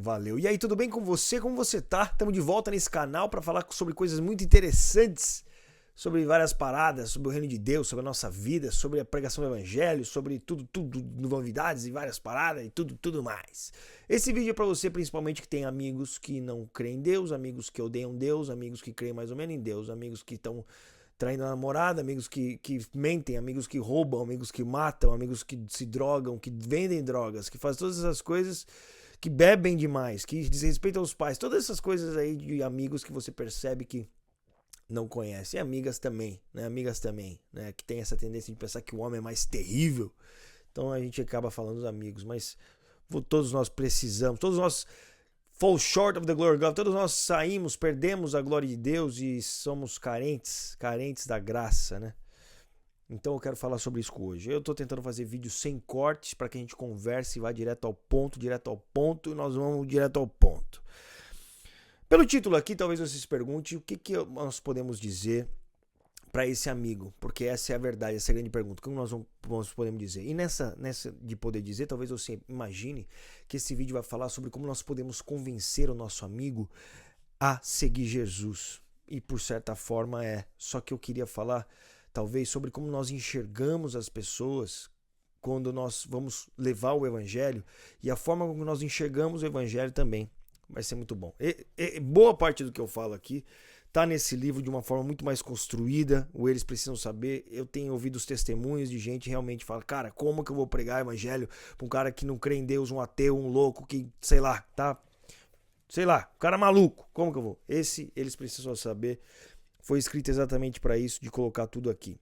Valeu. E aí, tudo bem com você? Como você tá? Estamos de volta nesse canal para falar sobre coisas muito interessantes, sobre várias paradas, sobre o reino de Deus, sobre a nossa vida, sobre a pregação do evangelho, sobre tudo, novidades e várias paradas e tudo mais. Esse vídeo é para você principalmente que tem amigos que não creem em Deus, amigos que odeiam Deus, amigos que creem mais ou menos em Deus, amigos que estão traindo a namorada, amigos que mentem, amigos que roubam, amigos que matam, amigos que se drogam, que vendem drogas, que fazem todas essas coisas, que bebem demais, que desrespeitam os pais, todas essas coisas aí de amigos que você percebe que não conhece. E amigas também, né? Que tem essa tendência de pensar que o homem é mais terrível. Então a gente acaba falando dos amigos, mas todos nós precisamos, todos nós fall short of the glory of God, todos nós saímos, perdemos a glória de Deus e somos carentes da graça, né? Então eu quero falar sobre isso hoje. Eu tô tentando fazer vídeos sem cortes para que a gente converse e vá direto ao ponto, e nós vamos direto ao ponto. Pelo título aqui, talvez você se pergunte o que nós podemos dizer para esse amigo, porque essa é a verdade, essa é a grande pergunta. Como nós podemos dizer? E nessa de poder dizer, talvez você imagine que esse vídeo vai falar sobre como nós podemos convencer o nosso amigo a seguir Jesus. E por certa forma só que eu queria falar talvez sobre como nós enxergamos as pessoas quando nós vamos levar o evangelho e a forma como nós enxergamos o evangelho também. Vai ser muito bom. Boa parte do que eu falo aqui tá nesse livro de uma forma muito mais construída. Eles precisam saber. Eu tenho ouvido os testemunhos de gente que realmente fala: cara, como que eu vou pregar evangelho pra um cara que não crê em Deus, um ateu, um louco, que um cara maluco? Como que eu vou? Eles precisam saber. Foi escrito exatamente para isso, de colocar tudo aqui.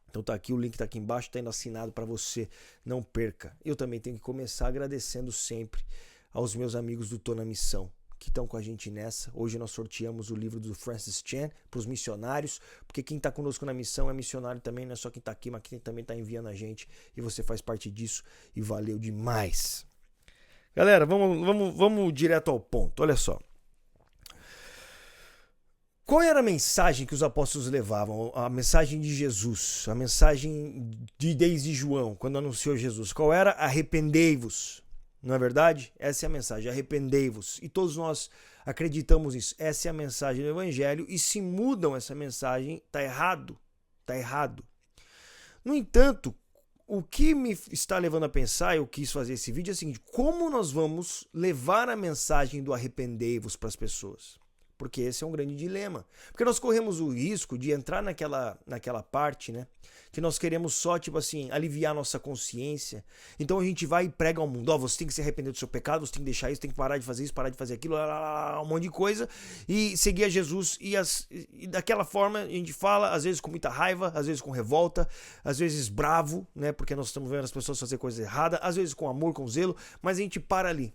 Então tá aqui, o link tá aqui embaixo, tá indo assinado para você. Não perca. Eu também tenho que começar agradecendo sempre aos meus amigos do Tô na Missão, que estão com a gente nessa. Hoje nós sorteamos o livro do Francis Chan para os missionários, porque quem está conosco na missão é missionário também, não é só quem está aqui, mas quem também está enviando a gente, e você faz parte disso, e valeu demais. Galera, vamos direto ao ponto, olha só. Qual era a mensagem que os apóstolos levavam? A mensagem de Jesus, a mensagem desde João, quando anunciou Jesus. Qual era? Arrependei-vos. Não é verdade? Essa é a mensagem, arrependei-vos. E todos nós acreditamos nisso. Essa é a mensagem do evangelho. E se mudam essa mensagem, tá errado. Tá errado. No entanto, o que me está levando a pensar, eu quis fazer esse vídeo, é o seguinte: como nós vamos levar a mensagem do arrependei-vos para as pessoas? Porque esse é um grande dilema. Porque nós corremos o risco de entrar naquela parte, né? Que nós queremos só, tipo assim, aliviar nossa consciência. Então a gente vai e prega ao mundo: você tem que se arrepender do seu pecado, você tem que deixar isso, tem que parar de fazer isso, parar de fazer aquilo, um monte de coisa, e seguir a Jesus. E daquela forma a gente fala, às vezes com muita raiva, às vezes com revolta, às vezes bravo, né? Porque nós estamos vendo as pessoas fazer coisa errada, às vezes com amor, com zelo, mas a gente para ali.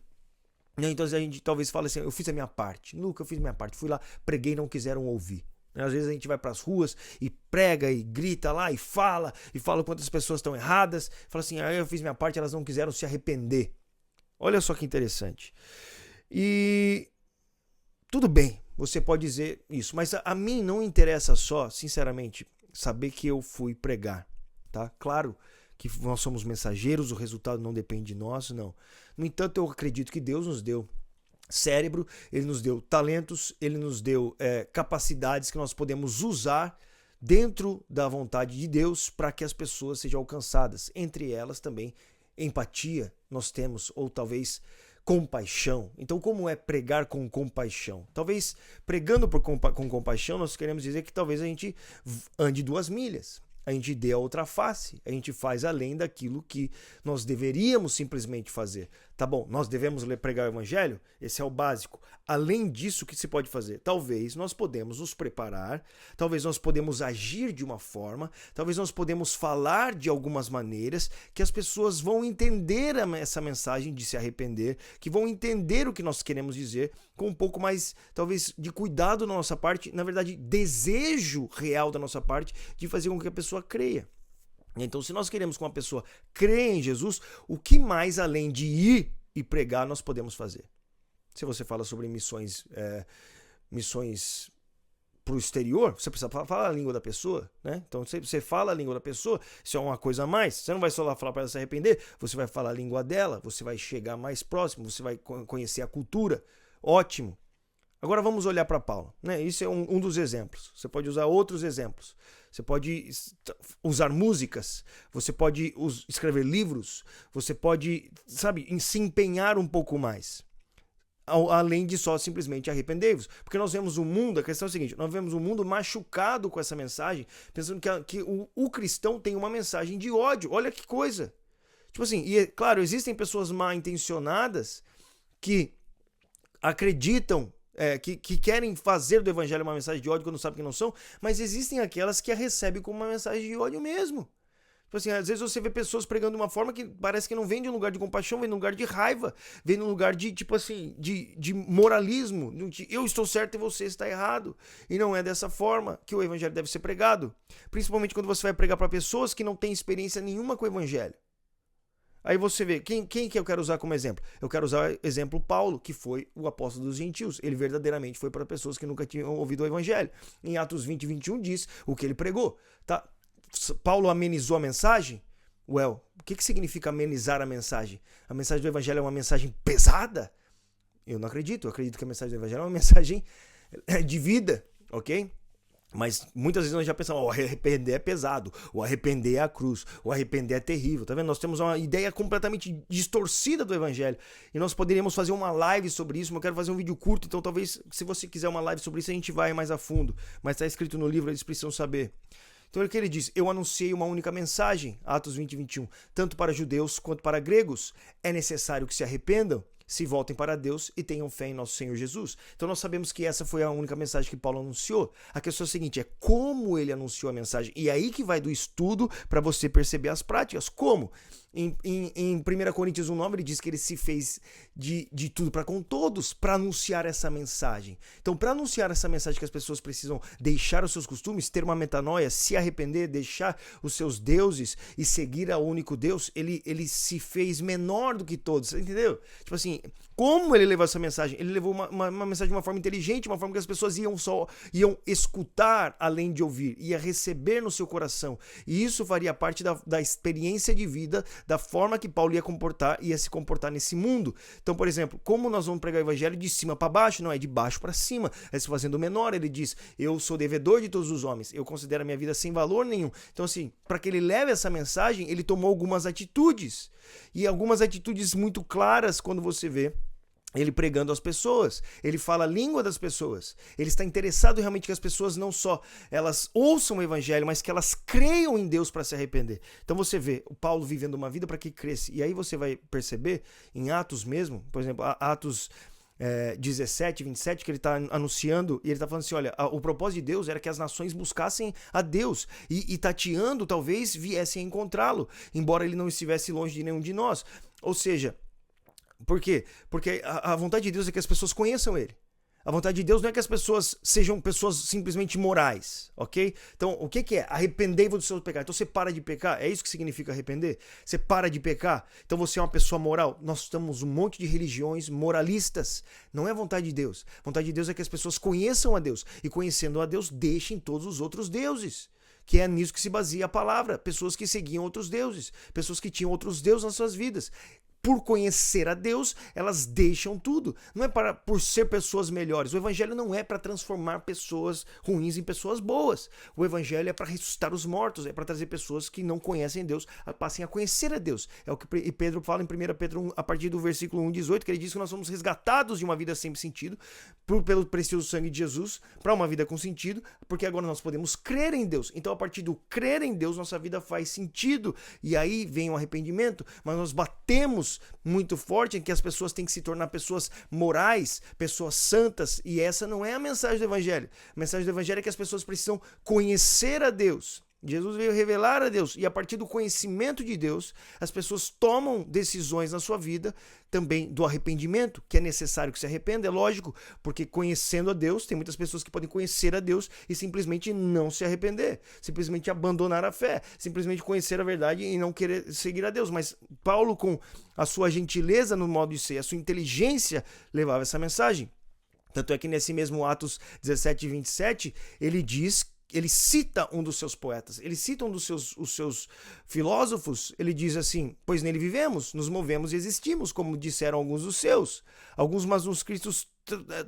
Então a gente talvez fale assim: eu fiz a minha parte. Nunca eu fiz a minha parte. Fui lá, preguei, não quiseram ouvir. Às vezes a gente vai para as ruas e prega e grita lá e fala quantas pessoas estão erradas. Fala assim: eu fiz minha parte, elas não quiseram se arrepender. Olha só que interessante. E tudo bem, você pode dizer isso, mas a mim não interessa só, sinceramente, saber que eu fui pregar, tá? Claro que nós somos mensageiros, o resultado não depende de nós, não. No entanto, eu acredito que Deus nos deu cérebro, Ele nos deu talentos, Ele nos deu capacidades que nós podemos usar dentro da vontade de Deus para que as pessoas sejam alcançadas. Entre elas também empatia nós temos, ou talvez compaixão. Então, como é pregar com compaixão? Talvez pregando com compaixão, nós queremos dizer que talvez a gente ande 2 milhas. A gente dê a outra face, a gente faz além daquilo que nós deveríamos simplesmente fazer. Tá bom, nós devemos pregar o evangelho? Esse é o básico. Além disso, o que se pode fazer? Talvez nós podemos nos preparar, talvez nós podemos agir de uma forma, talvez nós podemos falar de algumas maneiras que as pessoas vão entender essa mensagem de se arrepender, que vão entender o que nós queremos dizer com um pouco mais, talvez, de cuidado da nossa parte, na verdade, desejo real da nossa parte de fazer com que a pessoa creia. Então, se nós queremos que uma pessoa creia em Jesus, o que mais além de ir e pregar nós podemos fazer? Se você fala sobre missões pro exterior, você precisa falar a língua da pessoa, né? Então você fala a língua da pessoa, isso é uma coisa a mais. Você não vai só lá falar para ela se arrepender, você vai falar a língua dela, você vai chegar mais próximo, você vai conhecer a cultura. Ótimo. Agora vamos olhar para Paulo, né? Isso é um dos exemplos. Você pode usar outros exemplos. Você pode usar músicas, você pode escrever livros, você pode, se empenhar um pouco mais. Além de só simplesmente arrepender-vos. Porque nós vemos o mundo, a questão é a seguinte, nós vemos o mundo machucado com essa mensagem, pensando que o cristão tem uma mensagem de ódio. Olha que coisa. Tipo assim, e claro, existem pessoas mal intencionadas que acreditam, que querem fazer do evangelho uma mensagem de ódio quando sabem que não são, mas existem aquelas que a recebem como uma mensagem de ódio mesmo. Tipo assim, às vezes você vê pessoas pregando de uma forma que parece que não vem de um lugar de compaixão, vem de um lugar de raiva, vem de um lugar de, tipo assim, de moralismo, de eu estou certo e você está errado. E não é dessa forma que o evangelho deve ser pregado. Principalmente quando você vai pregar para pessoas que não têm experiência nenhuma com o evangelho. Aí você vê, quem que eu quero usar como exemplo? Eu quero usar o exemplo Paulo, que foi o apóstolo dos gentios. Ele verdadeiramente foi para pessoas que nunca tinham ouvido o evangelho. Em Atos 20, 21 diz o que ele pregou. Tá? Paulo amenizou a mensagem? O que significa amenizar a mensagem? A mensagem do evangelho é uma mensagem pesada? Eu não acredito. Eu acredito que a mensagem do evangelho é uma mensagem de vida, ok? Mas muitas vezes nós já pensamos, o arrepender é pesado, o arrepender é a cruz, o arrepender é terrível, tá vendo? Nós temos uma ideia completamente distorcida do evangelho e nós poderíamos fazer uma live sobre isso, mas eu quero fazer um vídeo curto, então talvez se você quiser uma live sobre isso a gente vai mais a fundo, mas está escrito no livro, eles precisam saber. Então é o que ele diz, eu anunciei uma única mensagem, Atos 20, 21, tanto para judeus quanto para gregos, é necessário que se arrependam, se voltem para Deus e tenham fé em nosso Senhor Jesus. Então nós sabemos que essa foi a única mensagem que Paulo anunciou. A questão é a seguinte, é como ele anunciou a mensagem. E aí que vai do estudo para você perceber as práticas. Como? Em 1 Coríntios 1,9 ele diz que ele se fez de tudo para com todos para anunciar essa mensagem. Então, para anunciar essa mensagem que as pessoas precisam deixar os seus costumes, ter uma metanoia, se arrepender, deixar os seus deuses e seguir ao único Deus, ele se fez menor do que todos, você entendeu? Tipo assim, como ele levou essa mensagem? Ele levou uma mensagem de uma forma inteligente, uma forma que as pessoas iam escutar além de ouvir, ia receber no seu coração. E isso faria parte da experiência de vida, da forma que Paulo ia se comportar nesse mundo. Então, por exemplo, como nós vamos pregar o evangelho de cima para baixo? Não, é de baixo para cima. É se fazendo menor, ele diz, eu sou devedor de todos os homens, eu considero a minha vida sem valor nenhum. Então, assim, para que ele leve essa mensagem, ele tomou algumas atitudes. E algumas atitudes muito claras quando você vê ele pregando às pessoas, ele fala a língua das pessoas, ele está interessado realmente que as pessoas não só elas ouçam o evangelho, mas que elas creiam em Deus para se arrepender. Então você vê o Paulo vivendo uma vida para que cresça, e aí você vai perceber em Atos mesmo, por exemplo, Atos 17, 27, que ele está anunciando, e ele está falando assim, olha, o propósito de Deus era que as nações buscassem a Deus, e tateando talvez viessem a encontrá-lo, embora ele não estivesse longe de nenhum de nós. Ou seja, por quê? Porque a vontade de Deus é que as pessoas conheçam Ele. A vontade de Deus não é que as pessoas sejam pessoas simplesmente morais, ok? Então, o que é? Arrependei-vos do seu pecado. Então, você para de pecar? É isso que significa arrepender? Você para de pecar? Então, você é uma pessoa moral? Nós temos um monte de religiões moralistas. Não é a vontade de Deus. A vontade de Deus é que as pessoas conheçam a Deus. E conhecendo a Deus, deixem todos os outros deuses. Que é nisso que se baseia a palavra. Pessoas que seguiam outros deuses. Pessoas que tinham outros deuses nas suas vidas. Por conhecer a Deus, elas deixam tudo. Não é por ser pessoas melhores. O evangelho não é para transformar pessoas ruins em pessoas boas. O evangelho é para ressuscitar os mortos, é para trazer pessoas que não conhecem Deus, passem a conhecer a Deus. É o que Pedro fala em 1 Pedro 1, a partir do versículo 1,18, que ele diz que nós somos resgatados de uma vida sem sentido, pelo precioso sangue de Jesus, para uma vida com sentido, porque agora nós podemos crer em Deus. Então, a partir do crer em Deus, nossa vida faz sentido. E aí vem o arrependimento, mas nós batemos muito forte em que as pessoas têm que se tornar pessoas morais, pessoas santas, e essa não é a mensagem do evangelho. A mensagem do evangelho é que as pessoas precisam conhecer a Deus. Jesus veio revelar a Deus, e a partir do conhecimento de Deus, as pessoas tomam decisões na sua vida também do arrependimento, que é necessário que se arrependa, é lógico, porque conhecendo a Deus, tem muitas pessoas que podem conhecer a Deus e simplesmente não se arrepender, simplesmente abandonar a fé, simplesmente conhecer a verdade e não querer seguir a Deus. Mas Paulo, com a sua gentileza no modo de ser, a sua inteligência, levava essa mensagem. Tanto é que nesse mesmo Atos 17 e 27, ele cita um dos seus poetas, ele cita um dos seus filósofos, ele diz assim: pois nele vivemos, nos movemos e existimos, como disseram alguns dos seus. Alguns manuscritos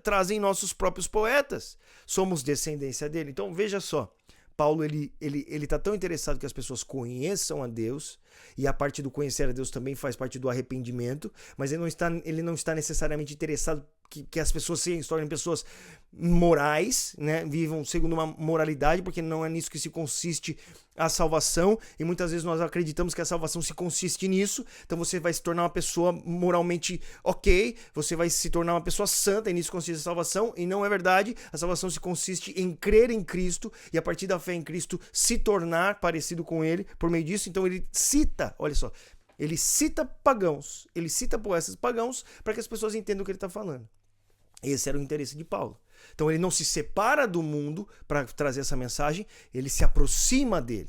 trazem nossos próprios poetas, somos descendência dele. Então veja só, Paulo ele tá tão interessado que as pessoas conheçam a Deus, e a parte do conhecer a Deus também faz parte do arrependimento, mas ele não está necessariamente interessado que as pessoas se tornem pessoas morais, né? Vivam segundo uma moralidade, porque não é nisso que se consiste a salvação, e muitas vezes nós acreditamos que a salvação se consiste nisso. Então você vai se tornar uma pessoa moralmente ok, você vai se tornar uma pessoa santa, e nisso consiste a salvação, e não é verdade. A salvação se consiste em crer em Cristo, e a partir da fé em Cristo se tornar parecido com ele por meio disso. Então ele cita, olha só, ele cita pagãos, ele cita poetas pagãos para que as pessoas entendam o que ele está falando. Esse era o interesse de Paulo. Então ele não se separa do mundo para trazer essa mensagem, ele se aproxima dele.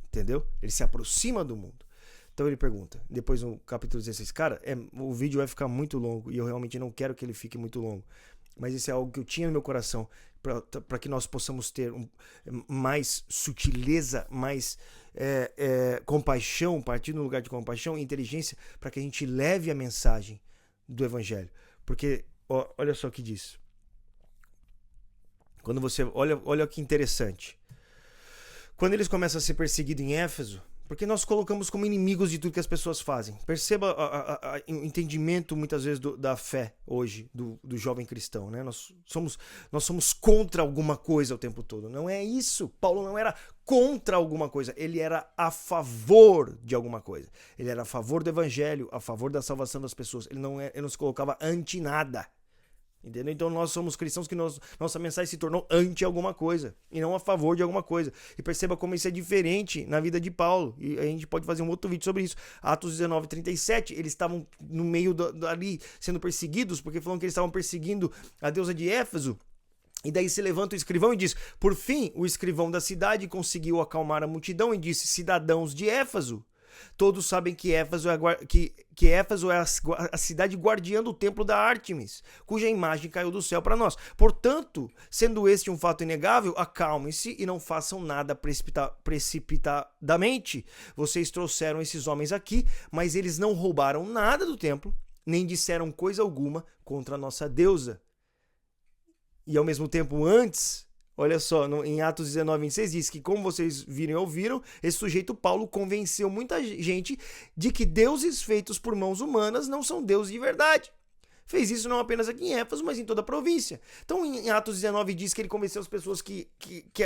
Entendeu? Ele se aproxima do mundo. Então ele pergunta, depois no capítulo 16, cara, o vídeo vai ficar muito longo e eu realmente não quero que ele fique muito longo. Mas isso é algo que eu tinha no meu coração para que nós possamos ter mais sutileza, mais compaixão, partir no lugar de compaixão e inteligência, para que a gente leve a mensagem do Evangelho. Porque olha só o que diz. Quando você olha que interessante. Quando eles começam a ser perseguidos em Éfeso, porque nós colocamos como inimigos de tudo que as pessoas fazem. Perceba o entendimento muitas vezes da fé hoje do jovem cristão, né? Nós somos contra alguma coisa o tempo todo. Não é isso. Paulo não era contra alguma coisa, ele era a favor de alguma coisa. Ele era a favor do evangelho, a favor da salvação das pessoas. Ele não se colocava anti nada. Entendeu? Então nós somos cristãos que nossa mensagem se tornou anti alguma coisa e não a favor de alguma coisa. E perceba como isso é diferente na vida de Paulo. E a gente pode fazer um outro vídeo sobre isso. Atos 19, 37, eles estavam no meio ali sendo perseguidos, porque falam que eles estavam perseguindo a deusa de Éfeso. E daí se levanta o escrivão e diz: por fim, o escrivão da cidade conseguiu acalmar a multidão e disse: cidadãos de Éfeso, todos sabem que Éfeso é a cidade guardiã do templo da Ártemis, cuja imagem caiu do céu para nós. Portanto, sendo este um fato inegável, acalmem-se e não façam nada precipitadamente. Vocês trouxeram esses homens aqui, mas eles não roubaram nada do templo, nem disseram coisa alguma contra a nossa deusa. E ao mesmo tempo antes, olha só, em Atos 19, 26 diz que, como vocês viram e ouviram, esse sujeito Paulo convenceu muita gente de que deuses feitos por mãos humanas não são deuses de verdade. Fez isso não apenas aqui em Éfeso, mas em toda a província. Então em Atos 19 diz que ele convenceu as pessoas que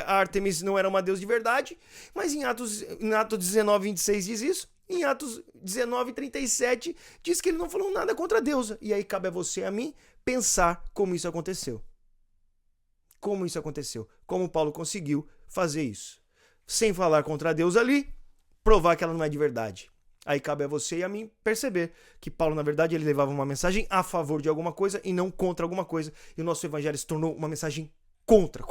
a Ártemis não era uma deusa de verdade, mas em Atos 19, 26 diz isso. Em Atos 19, 37 diz que ele não falou nada contra a deusa. E aí cabe a você e a mim pensar como isso aconteceu. Como isso aconteceu? Como Paulo conseguiu fazer isso? Sem falar contra Deus ali, provar que ela não é de verdade. Aí cabe a você e a mim perceber que Paulo, na verdade, ele levava uma mensagem a favor de alguma coisa e não contra alguma coisa. E o nosso evangelho se tornou uma mensagem contra.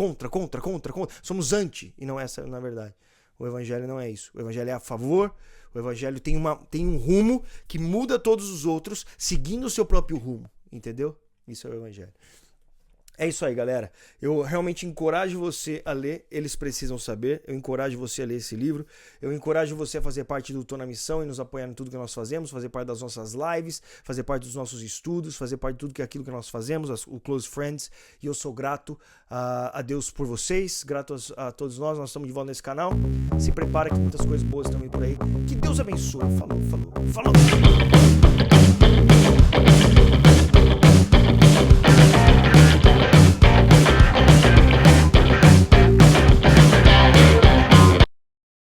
Somos anti, e não essa, na verdade. O evangelho não é isso. O evangelho é a favor. O evangelho tem um rumo que muda todos os outros, seguindo o seu próprio rumo. Entendeu? Isso é o evangelho. É isso aí, galera. Eu realmente encorajo você a ler Eles Precisam Saber. Eu encorajo você a ler esse livro. Eu encorajo você a fazer parte do Tô na Missão e nos apoiar em tudo que nós fazemos, fazer parte das nossas lives, fazer parte dos nossos estudos, fazer parte de tudo aquilo que nós fazemos, o Close Friends. E eu sou grato a Deus por vocês, grato a todos nós. Nós estamos de volta nesse canal. Se prepara que muitas coisas boas estão vindo por aí. Que Deus abençoe. Falou.